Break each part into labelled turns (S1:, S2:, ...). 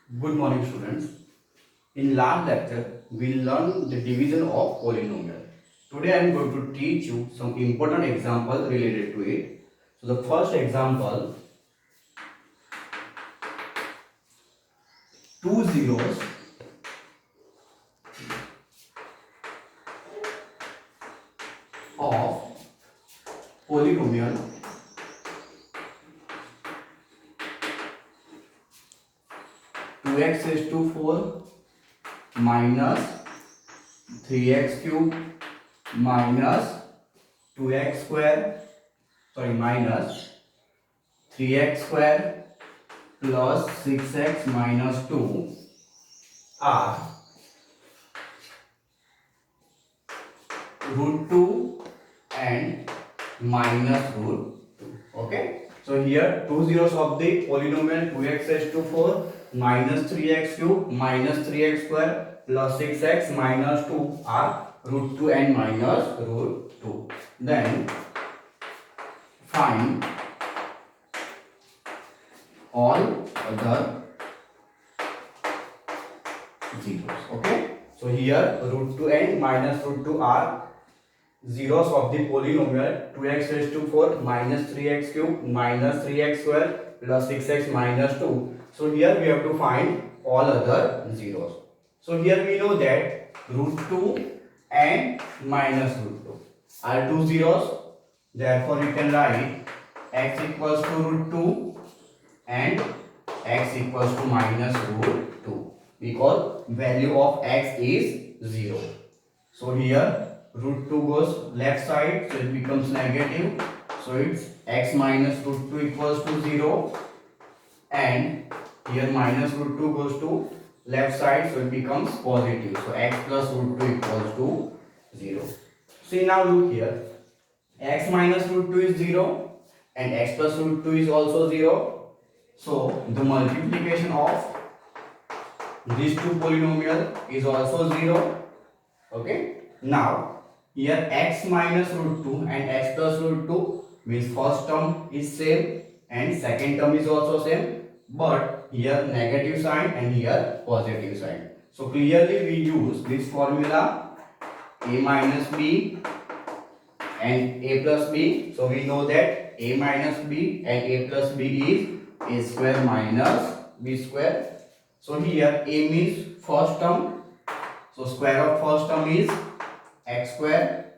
S1: Good morning, students. In last lecture, we learned the division of polynomial. Today, I am going to teach you some important example related to it. So, the first example, two zeros of polynomial 2x raised to 4 minus 3x cube minus 2x square, minus 3x square plus 6x minus 2 are root 2 and minus root 2. Okay. So here two zeros of the polynomial 2x raised to 4 minus 3x cube minus 3x square plus 6x minus 2 are root 2 and minus root 2. Then find all other zeros. Okay. So here root 2 and minus root 2 are zeros of the polynomial 2x raised to 4 minus 3x cube minus 3x square plus 6x minus 2. So here we have to find all other zeros. So here we know that root 2 and minus root 2 are two zeros. Therefore we can write x equals to root 2 and x equals to minus root 2 because value of x is 0. So here root 2 goes left side, so it becomes negative. So it's x minus root 2 equals to 0, and here minus root 2 goes to left side, so it becomes positive. So x plus root 2 equals to 0. See, now look here, x minus root 2 is 0 and x plus root 2 is also 0. So the multiplication of these two polynomial is also 0. Okay. Now here x minus root 2 and x plus root 2 means first term is same and second term is also same, but here negative sign and here positive sign. So clearly we use this formula a minus b and a plus b. So we know that a minus b and a plus b is a square minus b square. So here a means first term, so square of first term is x square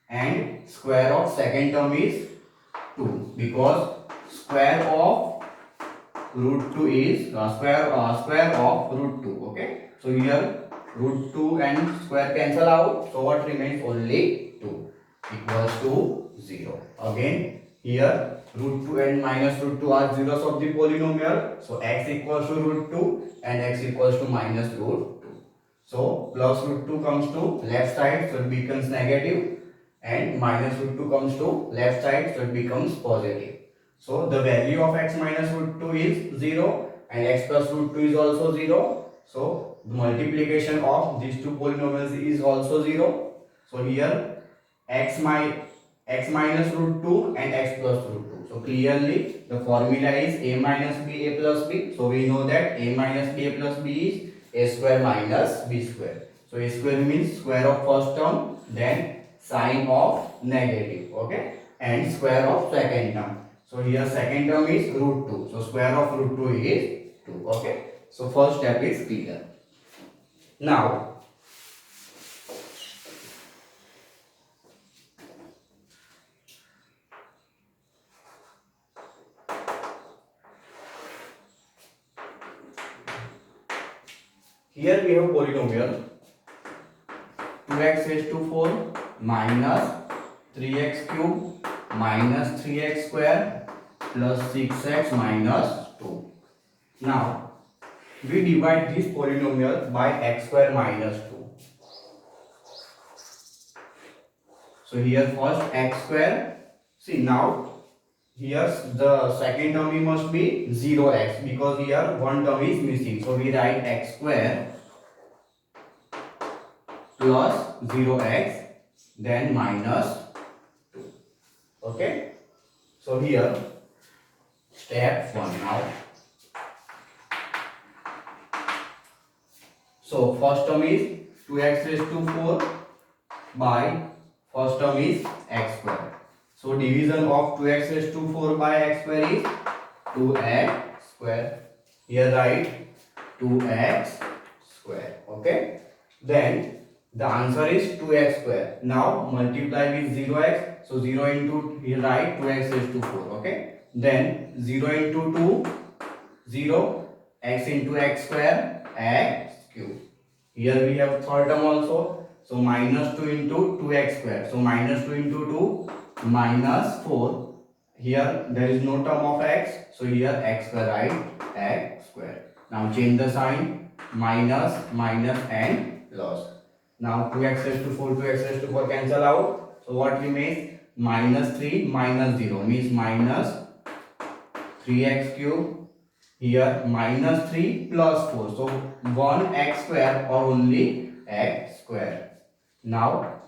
S1: and square of second term is 2 because square of root 2 is square of root 2. Okay, so here root 2 and square cancel out, so what remains? Only 2 equals to 0. Again here root 2 and minus root 2 are zeros of the polynomial, so x equals to root 2 and x equals to minus root 2. So plus root 2 comes to left side, so it becomes negative, and minus root 2 comes to left side, so it becomes positive. So the value of x minus root 2 is 0 and x plus root 2 is also 0. So the multiplication of these two polynomials is also 0. So here x minus root 2 and x plus root 2. So clearly the formula is a minus b a plus b. So we know that a minus b a plus b is a square minus b square. So a square means square of first term, then sign of negative, okay, and square of second term. So here second term is root 2. So square of root 2 is 2. Okay. So first step is clear. Now here we have polynomial 2x raised to 4 minus 3x cube minus 3x square plus 6x minus 2. Now we divide this polynomial by x square minus 2. So here first x square. See, now here the second term must be 0x because here one term is missing. So we write x square plus 0x then minus 2. Okay. So here step 1 now. So first term is 2x raised to 4 by first term is x square. So division of 2x raised to 4 by x square is 2x square. Here write 2x square. Okay. Then the answer is 2x square. Now multiply with 0x. So 0 into, here write 2x raised to 4. Okay. Then 0 into 2, 0. X into x square, x cube. Here we have third term also. So minus 2 into 2x square. So minus 2 into 2, minus 4. Here there is no term of x. So here x square, right? X square. Now change the sign. Minus, minus and plus. Now 2x raised to 4, 2x raised to 4 cancel out. So what remains? Minus 3 minus 0 means minus 3x cube. Here minus 3 plus 4. So 1x square or only x square. Now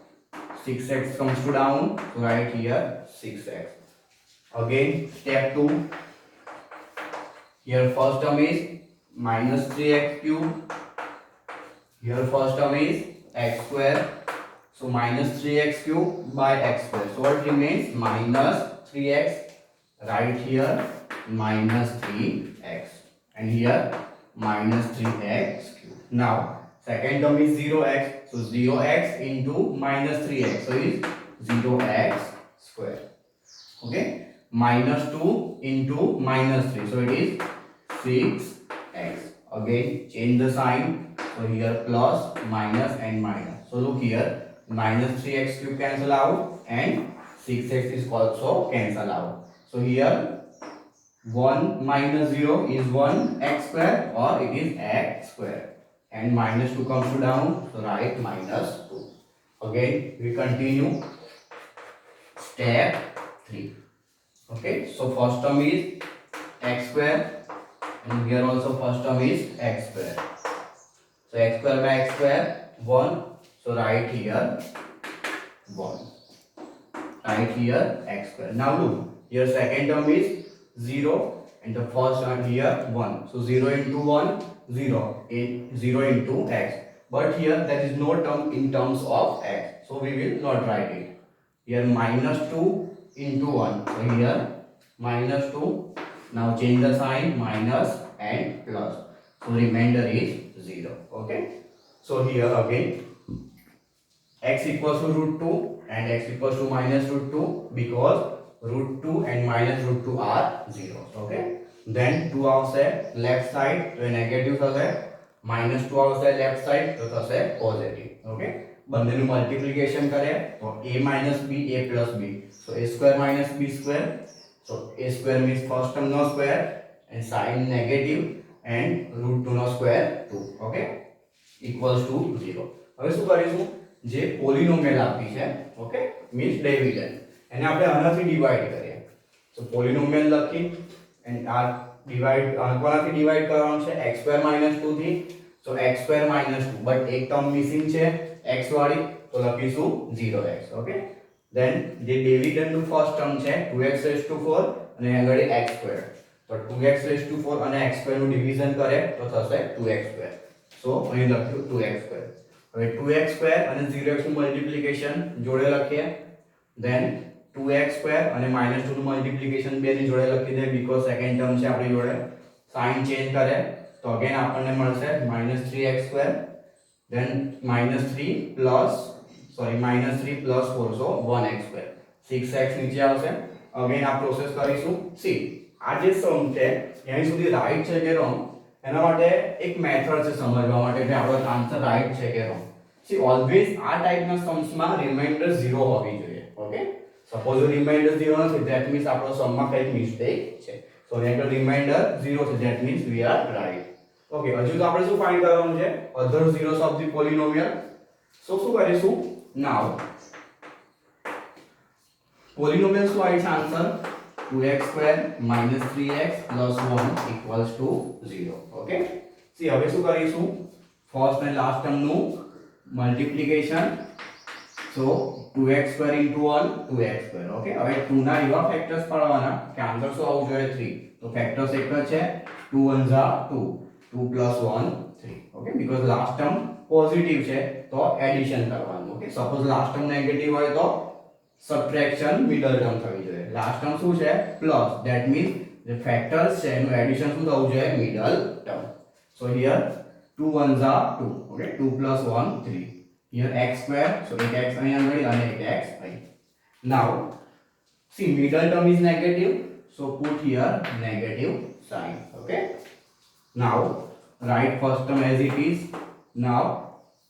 S1: 6x comes to down. So write here 6x. Again step 2. Here first term is minus 3x cube. Here first term is x square. So minus 3x cube by x square. So what remains? Minus 3x. Right here minus 3x. And here minus 3x cube. Now second term is 0x. So 0x into minus 3x. So is 0x square. Okay. Minus 2 into minus 3. So it is 6x. Again change the sign. So here plus, minus and minus. So look here. Minus 3x cube cancel out and 6x is also cancel out. So here 1 minus 0 is 1x square or it is x square. And minus 2 comes to down. So write minus 2. Again we continue. Step 3. Okay. So first term is x square. And here also first term is x square. So x square by x square 1. So write here 1. Write here x square. Now look, here second term is 0 and the first term here 1. So 0 into 1, 0. 0 into x. But here there is no term in terms of x. So we will not write it. Here minus 2 into 1. So here minus 2. Now change the sign, minus and plus. So remainder is 0. Okay. So here again x equals to root 2 and x equals to minus root 2 because root 2 and minus root 2 are zeros. Okay. Then 2 આવશે left side તો negative થશે, minus 2 આવશે left side તો થશે positive. Okay. બંનેનું multiplication કરે તો a minus b, a plus b. So a square minus b square. So a square means first term no square and sign negative and root 2 no square 2. Okay. Equals to 0. હવે શું કરીશું? જે પોલિનોમિયલ આપી છે, okay, means dividend, એને આપણે આનાથી divide કરીએ. સો પોલિનોમિયલ લખી એન્ડ આ ડિવાઇડ કોનાથી ડિવાઇડ કરવાનું છે? x² - 2 થી. સો x² - 2 બટ એક ટર્મ મિસિંગ છે x વાળી તો લખીશું 0x. ઓકે. ધેન જે ડિવિડન્ડનું ફર્સ્ટ ટર્મ છે 2x⁴ અને આગળ x². તો 2x⁴ અને x² નું ડિવિઝન કરે તો થશે 2x². સો અહીં લખ્યું 2x². હવે 2x² અને 0x નું મલ્ટીપ્લિકેશન જોડે લખીએ. ધેન 2x² અને -2 નું મલ્ટીપ્લિકેશન બે ની જોડે લખી દે બીકોઝ સેકન્ડ ટર્મ છે આપણી જોડે. સાઇન ચેન્જ કરે તો અગેન આપણને મળશે -3x². ધેન -3 પ્લસ -3 પ્લસ 4 સો 1x². 6x નીચે આવશે. અગેન આ પ્રોસેસ કરીશું. સી આ જે સમ છે અહીં સુધી રાઈટ છે કે રોંગ એના માટે એક મેથડ છે સમજવા માટે કે આપણો આન્સર રાઈટ છે કે રોંગ. સી ઓલવેઝ આ ટાઈપના સમસમાં રિમાઇન્ડર 0 હોવી જોઈએ. ઓકે. સપોઝ રિમાઇન્ડર 0 નથી ધેટ મીન્સ આપણો સમમાં કંઈક મિસ્ટેક છે. સો અહીંયા રિમાઇન્ડર 0 છે that means we are right. Okay. હજુ તો આપણે શું ફાઇન્ડ કરવાનું છે? અધર ઝીરોસ ઓફ ધી પોલિનોમિયલ. સો શું કરીશું? નાઉ પોલિનોમિયલ શું આવી છે answer? 2x² - 3x + 1 = 0. Okay. C હવે શું કરીશું? ફર્સ્ટ અને લાસ્ટ ટર્મ નું મલ્ટીપ્લિકેશન. સો 2x² * 1 2x². ઓકે. હવે 2 ના એવા ફેક્ટર્સ પાડવાના કે આન્સર શું આવવું જોઈએ? 3. તો ફેક્ટર્સ એક જ છે. 2 * 1 = 2, 2 plus 1 3 okay because last term positive છે તો એડિશન કરવાનું okay suppose last term negative હોય તો સબટ્રેક્શન મિડલ ટર્મ થવી જોઈએ લાસ્ટ ટર્મ શું છે પ્લસ ધેટ મીન્સ જે ફેક્ટર્સ છે એનું એડિશન શું થવું જોઈએ middle term so here 2 ones are 2 okay 2 plus 1 3 here x square so એક x અહીંયા મળી અને એક x અહીં now see middle term is negative so put here negative sign okay now write first term as it is now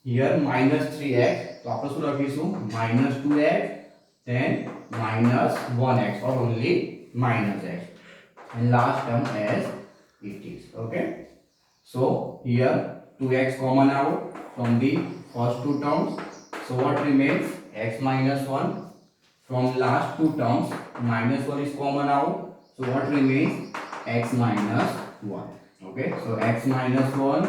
S1: here minus 3x तो આપણે શું લખીશું minus 2x then minus 1x or only minus x and last term as it is okay so here 2x common out from the first two terms so what remains x minus 1 from last two terms minus 1 is common out so what remains x minus 1 okay so x minus 1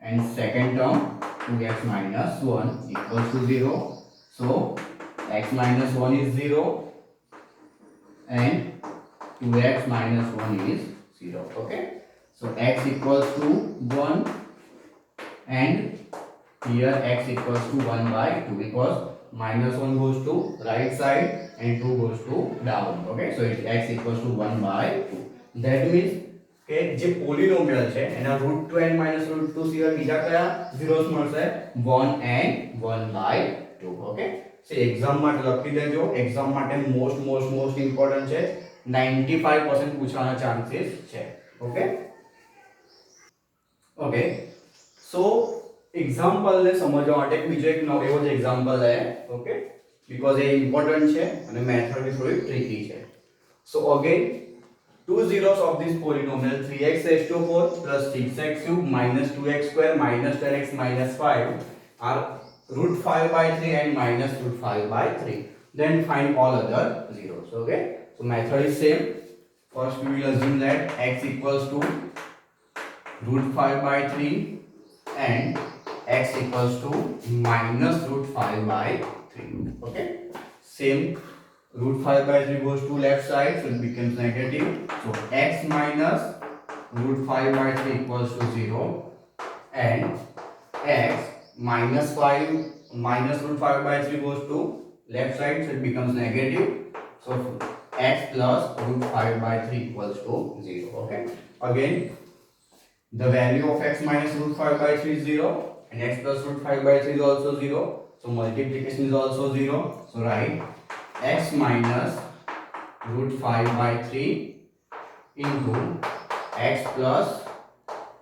S1: and second term 2x minus 1 equals to 0 so x minus 1 is 0 and 2x minus 1 is 0 okay so x equals to 1 and here x equals to 1 by 2 because minus 1 goes to right side and 2 goes to down okay so it x equals to 1 by 2 that means કે જે પોલિનોમિયલ છે એના √2 and -√2 સિવાય બીજા કયા zeros મળશે 1 and 1 by 2 okay so exam માટે લખી દેજો એક્ઝામ માટે મોસ્ટ ઇમ્પોર્ટન્ટ છે 95% પૂછવાના ચાન્સીસ છે ઓકે ઓકે સો એક્ઝામ્પલ ને સમજવા માટે બીજો એક એવો જ એક્ઝામ્પલ લે ઓકે બીકોઝ એ ઇમ્પોર્ટન્ટ છે અને મેથડ બી થોડી ટ્રિકી છે સો again two zeros of this polynomial 3x raised to 4 plus 6x cube minus 2x square minus 10x minus 5 are √5 by 3 and minus √5 by 3 then find all other zeros okay so method is same first we will assume that x equals to √5 by 3 and x equals to minus √5 by 3 okay same √5 by 3 goes to left side so it becomes negative so x minus √5 by 3 equals to 0 and x minus 5 minus √5 by 3 goes to left side so it becomes negative so x plus √5 by 3 equals to 0 okay again the value of x minus √5 by 3 is 0 and x plus √5 by 3 is also 0 so multiplication is also 0 so write x minus √5 by 3 into x plus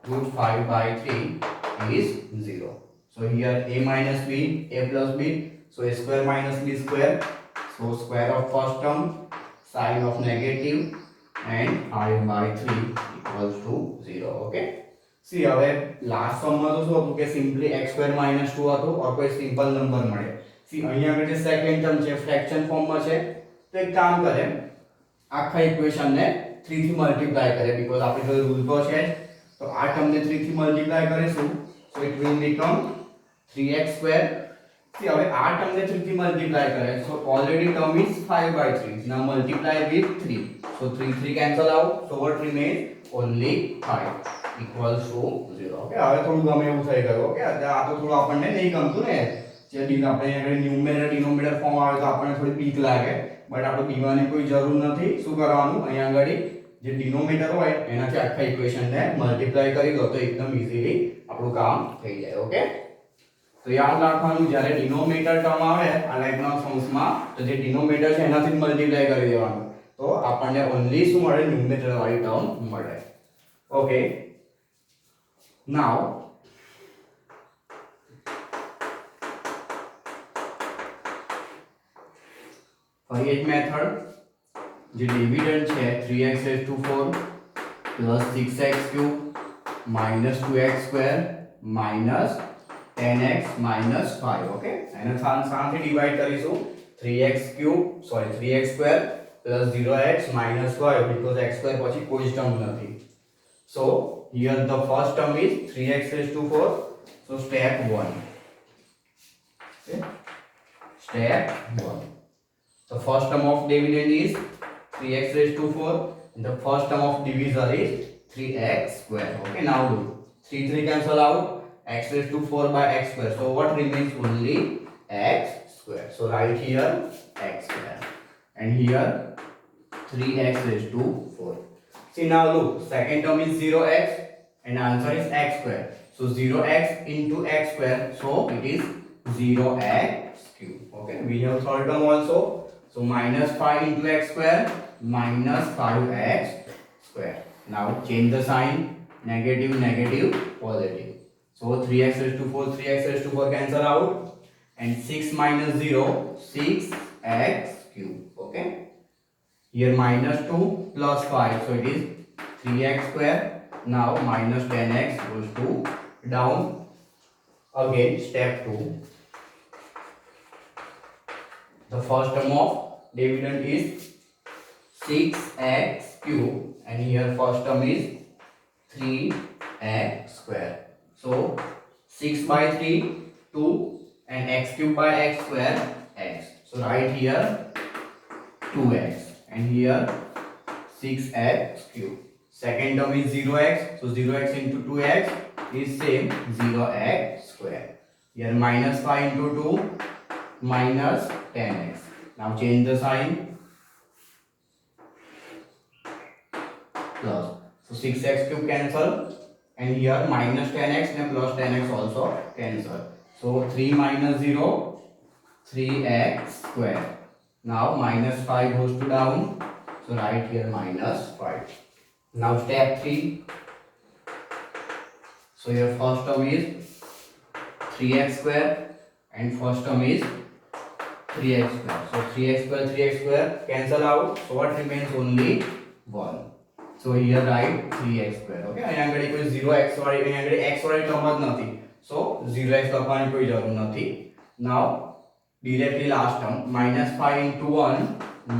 S1: √5 by 3 is 0 so here a minus b a plus b so a square minus b square so square of first term sign of negative and 5 by 3 equals to 0 okay see હવે last ફોર્મમાં તો શું હતું કે simply x square minus 2 હતો ઓર કોઈ simple number મળે C અહીંયા આગળ જે સેકન્ડ ટર્મ છે ફ્રેક્શન ફોર્મમાં છે તો એક કામ કરે આખા ઇક્વેશનને 3 થી મલ્ટીપ્લાય કરે બીકોઝ આપણી જોડે રૂલ તો છે તો આ ટર્મને 3 થી મલ્ટીપ્લાય કરીશું so it will become 3x square see હવે આ ટર્મને 3 થી મલ્ટીપ્લાય કરે so already term is 5 by 3 now multiply with 3 so 3 cancel out so what remains only 5 equals to 0 okay હવે થોડું ગમે એવું થઈ ગયું ઓકે આ તો થોડું આપણને નહીં ગમતું ને જે આપણે આગળ ન્યુમેરેટર ડિનોમિનેટર ફોર્મ આવે તો આપણને થોડી બીક લાગે બટ આપણે બીવાની કોઈ જરૂર નથી શું કરવાનું અહીંયા આગળ જે ડિનોમિનેટર હોય એનાથી આખા ઇક્વેશનને મલ્ટીપ્લાય કરી દો તો એકદમ ઈઝીલી આપણું કામ થઈ જાય ઓકે તો યાદ રાખવાનું જ્યારે ડિનોમિનેટર ટર્મ આવે આ ટાઈપના ફોર્મ્સમાં તો જે ડિનોમિનેટર છે એનાથી મલ્ટીપ્લાય કરી દેવાનું તો આપણને ઓન્લી શું મળે ન્યુમેરેટર વાળી ટર્મ મળે ઓકે નાઉ ફરી એક મેથડ જે ડિવિડન્ડ છે 3x raised to 4 plus 6x cube minus 2x square minus 10x minus 5 okay એને સાંથી ડિવાઇડ કરીશું 3x cube sorry 3x square plus 0x minus 5 because x square પછી કોઈ જ ટર્મ નથી so here the first term is 3x raised to 4 so step 1 okay step 1 the first term of dividend is 3x raised to 4 and the first term of divisor is 3x square. Okay, now do 3 cancel out, x raised to 4 by x square. So what remains? Only x square. So write here x square and here 3x raised to 4. See now look, second term is 0x and answer is x square. So 0x into x square, so it is 0x cube. Okay, we have third term also. So minus 5 into x square minus 5x square. Now change the sign, negative, negative, positive. So 3x raised to 4, 3x raised to 4 cancel out. And 6 minus 0, 6x cube. Okay. Here minus 2 plus 5, so it is 3x square. Now minus 10x goes to down. Again step 2. The first term of dividend is 6x cube and here first term is 3x square. So 6 by 3, 2 and x cube by x square, x. So write here 2x and here 6x cube. Second term is 0x, so 0x into 2x is same 0x square. Here minus 5 into 2 minus 10x. Now change the sign, plus. So 6x cube cancel and here minus 10x and plus 10x also cancel. So 3 minus 0, 3x square. Now minus 5 goes to down, so write here minus 5. Now step 3. So your first term is 3x square and first term is 3x square. So 3x square cancel out. So what remains? Only 1. So here write 3x square. Okay, અહીંયા આગળ કોઈ 0x વાળી અહીંયા આગળ x વાળી term જ નથી. So 0x લખવાની કોઈ જરૂર નથી. Now directly last term minus 5 into 1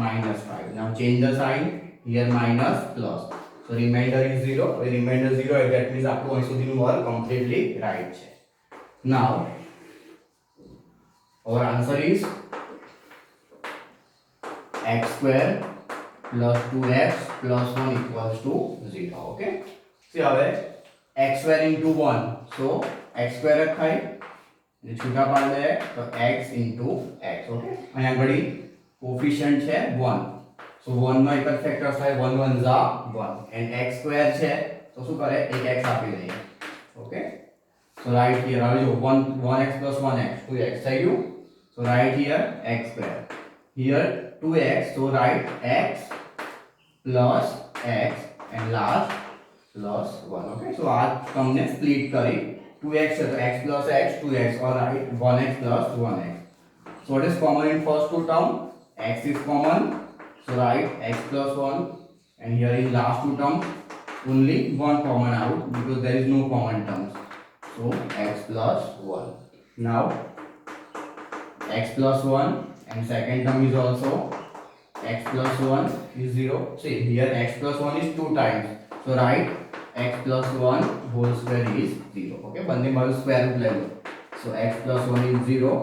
S1: minus 5. Now change the sign, here minus plus. So remainder is 0. Remainder 0, that means આપણું અહીં સુધીનું વર્ક completely right છે. Now our answer is x square plus 2x plus 1 equals to 0. Okay. See હવે x square into 1. So x square થાય ને છૂટા પાડી દે તો x into x. Okay. અહીંયા આગળ કોફિશિયન્ટ છે 1. So 1 નો એક જ ફેક્ટર થાય 1 1 જા 1 and x square છે તો શું કરે એક x આપી દઈએ. Okay. So right here હવે જો 1x plus 1x 2x થઈ ગયું. So right here x square. Here 2x, so write x plus x and last plus 1. Okay, so આ તમને split કરી 2x છે તો x plus x 2x or write 1x plus 1x. So what is common in first two term? X is common, so write x plus 1 and here in last two term only one common out because there is no common terms. So x plus 1. Now x plus 1 and second term is also x plus 1 is 0. See here x plus 1 is 2 times. So write x plus 1 whole square is 0. Okay, બંને બાજુ square root લઈ લો. So x plus 1 is 0.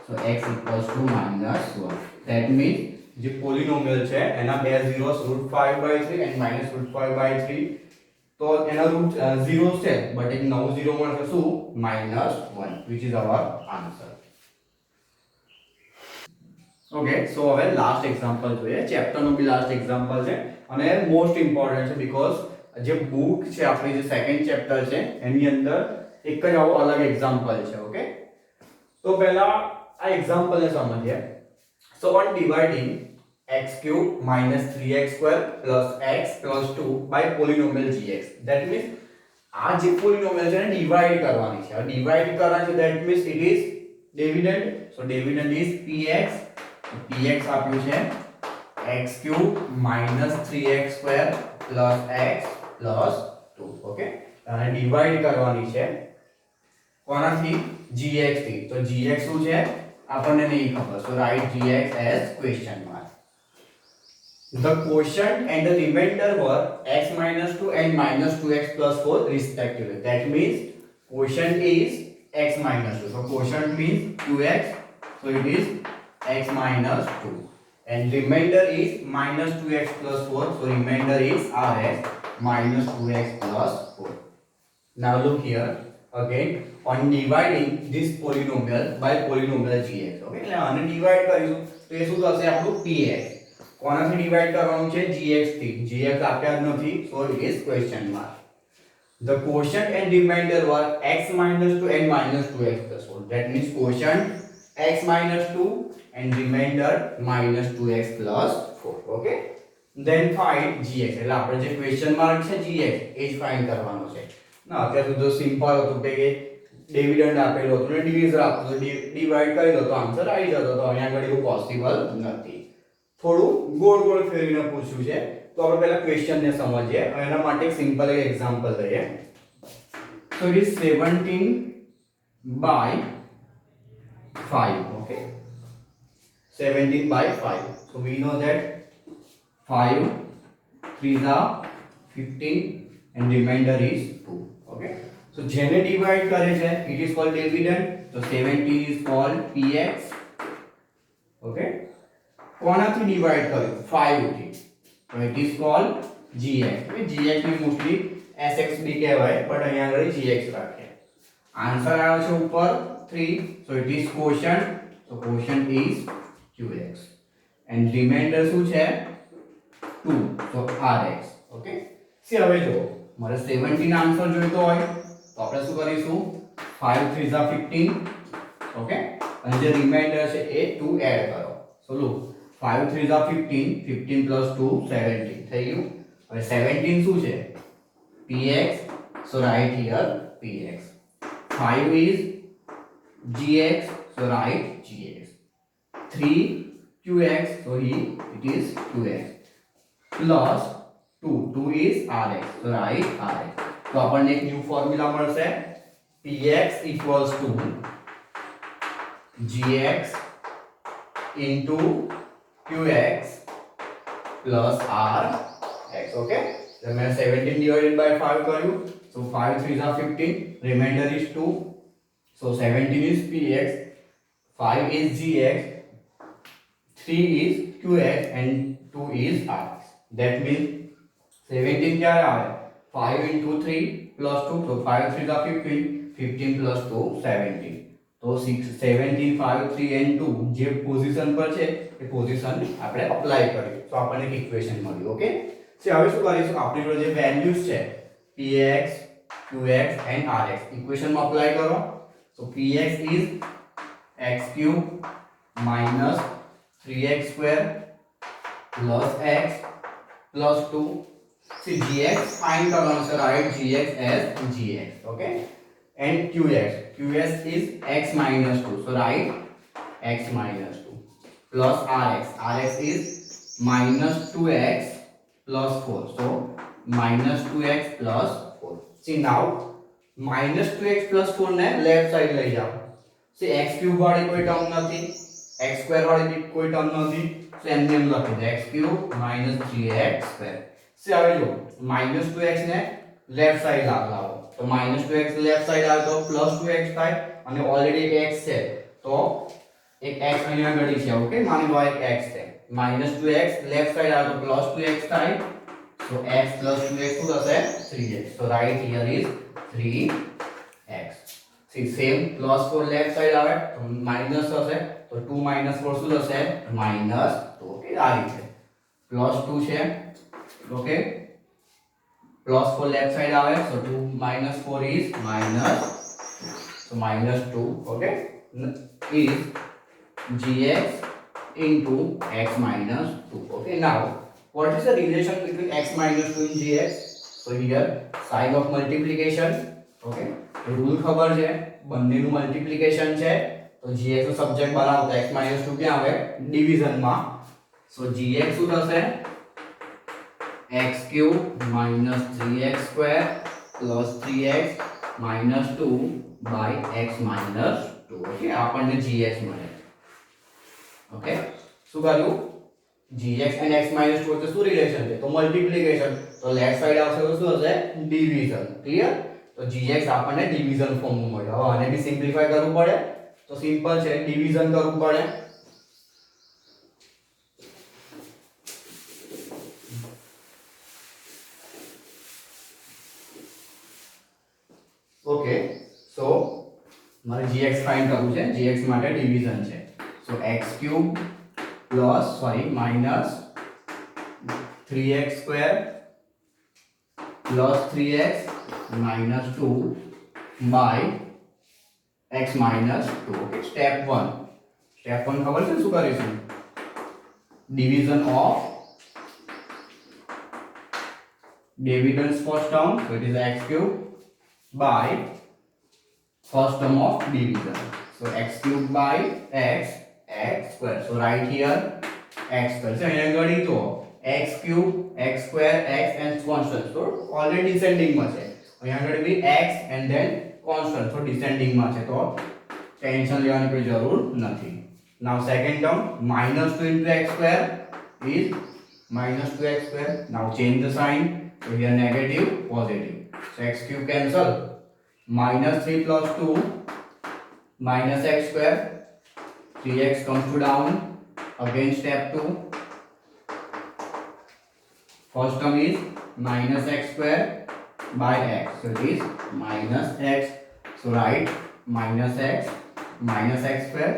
S1: So x equals to minus 1. That means જે પોલિનોમિયલ છે એના બે zeros √5/3 and minus √5/3 તો એના route 0 છે બટ એક નવો 0 મળશે શું -1 which is our answer. Okay, so હવે લાસ્ટ એક્ઝામ્પલ જોઈએ. ચેપ્ટરનો બી લાસ્ટ એક્ઝામ્પલ છે અને મોસ્ટ ઇમ્પોર્ટન્ટ છે બીકોઝ જે બુક છે આપણી જે સેકન્ડ ચેપ્ટર છે એની અંદર એક જ આવો અલગ એક્ઝામ્પલ છે. ઓકે, તો પહેલા આ એક્ઝામ્પલને સમજીએ. So on dividing x cube minus 3x square plus x plus 2 by polynomial gx, that means આ જે પોલિનોમિયલ છે એને ડિવાઈડ કરવાની છે. ડિવાઈડ કરવાની છે that means it is dividend. So dividend is px. px આપ્યું છે x cube minus 3x square plus x plus 2. Okay, અને ડિવાઈડ કરવાની છે કોનાથી gx થી. તો gx શું છે આપણને નહીં ખબર. So write gx as question mark. The quotient and the remainder were x minus 2 and minus 2x plus 4 respectively. That means quotient is x minus 2. So quotient means 2x. So it is x minus 2. And remainder is minus 2x plus 4. So remainder is rx. minus 2x plus 4. Now look here again on dividing this polynomial by polynomial gx. Okay, એટલે આને divide કરીશું તો એ શું થશે આપણું px. કોનાથી divide કરવાનું છે gx થી. gx આપ્યા જ નથી so it is question mark. The quotient and remainder were x minus 2 and minus 2x plus 4. That means quotient x minus 2 and remainder minus 2x plus 4. Okay. Then find gx. એટલે આપણે જે question mark છે gx એ જ find કરવાનો છે. ના અત્યાર સુધી તો સિમ્પલ હતું કે ડિવિડન્ડ આપેલો હતો ને ડિવિઝન આપતો તો ડિવાઇડ કરી દો તો આન્સર આવી જતો તો અહીંયા આગળ એવું પોસિબલ નથી. થોડું ગોળ ગોળ ફેરવીને પૂછ્યું છે તો આપણે પહેલા ક્વેશ્ચન ને સમજીએ અને એના માટે એક સિમ્પલ એક એક્ઝામ્પલ લઈએ. So it is 17 by 5. Okay, 17 by 5. So we know that 5 3s are 15 and remainder is 2. Okay, so જેને ડિવાઇડ કરે છે it is called dividend. So 17 is called px. Okay, કોનાથી ડિવાઇડ કર્યું 5 થી so it is called gx. gx ને mostly sxb કહેવાય but અહીંયા આગળ gx રાખે. આન્સર આવ્યો છે ઉપર 3 so it is quotient. So quotient is qx and remainder શું છે 2 so rx. Okay, સી હવે જો મારે 17 આન્સર જોઈતો હોય તો આપણે શું કરીશું 5 3s are 15. ઓકે, અને જે રિમાઇન્ડર છે એ 2 એડ કરો. સો લુક 5 3s are 15, 15 plus 2 17 થઈ ગયું. હવે 17 શું છે px, so write here px. 5 is gx, so write gx. 3 qx, so it is qx plus 2 is rx, so write rx. तो अपन एक न्यू फॉर्मूला મળશે px equals to gx into qx plus rx. Okay, तो मैं 17 divided by 5 કર્યું so 5 3s are 15 remainder is 2 so 17 is px, 5 is gx, 3 is qx and 2 is rx. That means 17 क्या आया 5 into 3 plus 2 so 5 3s are 15, 15 plus 2 17. तो 17 5 3 and 2 જે position પર છે એ position આપણે અપ્લાય કરી તો આપણને એક ઇક્વેશન મળ્યું. ઓકે, સે હવે શું કરીશું આપણી જોડે જે વેલ્યુઝ છે px qx and rx ઇક્વેશનમાં અપ્લાય કરો. so px is x cube minus 3x square plus x plus 2. See gx find करना है write gx as gx. Okay, and qx is x minus 2 so write x minus 2 plus rx is minus 2x plus 4 so minus 2x plus 4. See now minus 2x plus 4 ने left side ले जाओ. See x cube वाली कोई term नहीं, x square वाली भी कोई term नहीं so एम लखी दे x cube minus 3x square. से હવે જો -2x ને લેફ્ટ સાઈડ લાવો તો -2x લેફ્ટ સાઈડ આવે તો +2x થાય અને ઓલરેડી એક x છે તો એક x અહીંયા ગળી છે. ઓકે, માની લો એક x છે -2x લેફ્ટ સાઈડ આવે તો +2x થાય so x + 2x શું થશે 3x. so right here is 3x. see same +4 left side આવે તો માઈનસ થશે તો 2 - 4 શું થશે -2. ઓકે, આ રીતે +2 છે. Okay, plus 4 left side આવે so 2 minus 4 is minus so -2. Okay, is gx into x minus 2. Okay, now what is the relation between x minus 2 and gx? so here sign of multiplication. Okay, rule ખબર છે બંનેનું multiplication છે તો gx નો subject બનાવો તો x minus 2 ક્યાં આવે division માં so gx શું થશે x cube minus 3x square plus 3x minus 2 by x minus 2. Okay, આપણને gx મળે. Okay, શું કર્યું gx and x minus 2 વચ્ચે શું રિલેશન છે તો મલ્ટીપ્લિકેશન તો લેફ્ટ સાઈડ આવશે તો શું હશે ડિવિઝન. ક્લિયર, તો gx આપણને ડિવિઝન ફોર્મમાં મળ્યો. હવે આને બી સિમ્પ્લિફાય કરવું પડે તો સિમ્પલ છે ડિવિઝન કરવું પડે. મારે gx ફાઇન્ડ કરવું છે, gx માટે ડિવિઝન છે. So x³ plus minus 3x square plus 3x minus 2 by x minus 2. Okay, step 1 ખબર છે શું કરીશું? division of dividends first term, so it is x cube by first term of division, so x cube by x square. So write here x square. So here ગણી તો x cube x square x and constant, so already descending માં છે. અહીંયા આગળ બી x and then constant, so descending માં છે, તો tension લેવાની કોઈ જરૂર નથી. Now second term minus 2 into x square is minus 2x square. Now change the sign, so here negative positive, so x cube cancel, minus 3 plus 2 minus x square, 3x comes to down. Again step 2, first term is minus x square by x, so it is minus x, so write minus x square.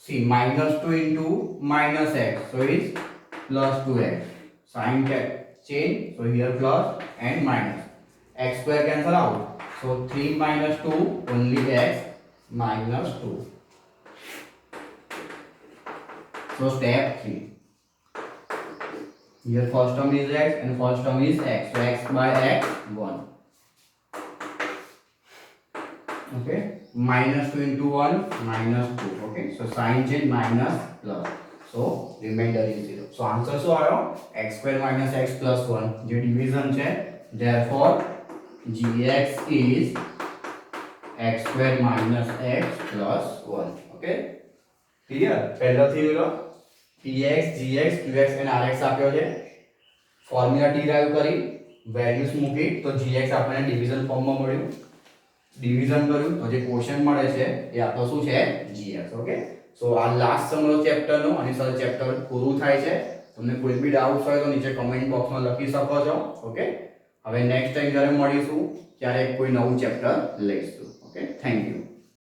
S1: See, minus 2 into minus x, so it is plus 2x. Sign change, so here plus and minus. X square cancel out, so 3 minus 2 only x minus 2. So step 3. Here first term is x and first term is x, so x by x 1. Okay, minus 2 into 1 minus 2. Okay, so sign change, minus plus, so remainder is 0. So answer શું આવ્યો? x square minus x plus 1 જે division છે, therefore gx is x square minus x plus 1. Okay, clear? પહેલાથી લો px gx qx and rx આપ્યો છે, formula derive કરી values મૂકી તો gx આપણને ડિવિઝન ફોર્મમાં મળ્યું. ડિવિઝન કર્યું તો જે ક્વેશ્ચન મળે છે એ આપણો શું છે? gx. ઓકે, સો આ લાસ્ટ સમરો ચેપ્ટરનો અને સર ચેપ્ટર પૂરું થાય છે. તમને કોઈ બી ડાઉટ્સ હોય તો નીચે કમેન્ટ બોક્સમાં લખી શકો છો. ઓકે, હવે નેક્સ્ટ ટાઈમ જ્યારે મળીશું ત્યારે કોઈ નવું ચેપ્ટર લઈશું. Okay, thank you.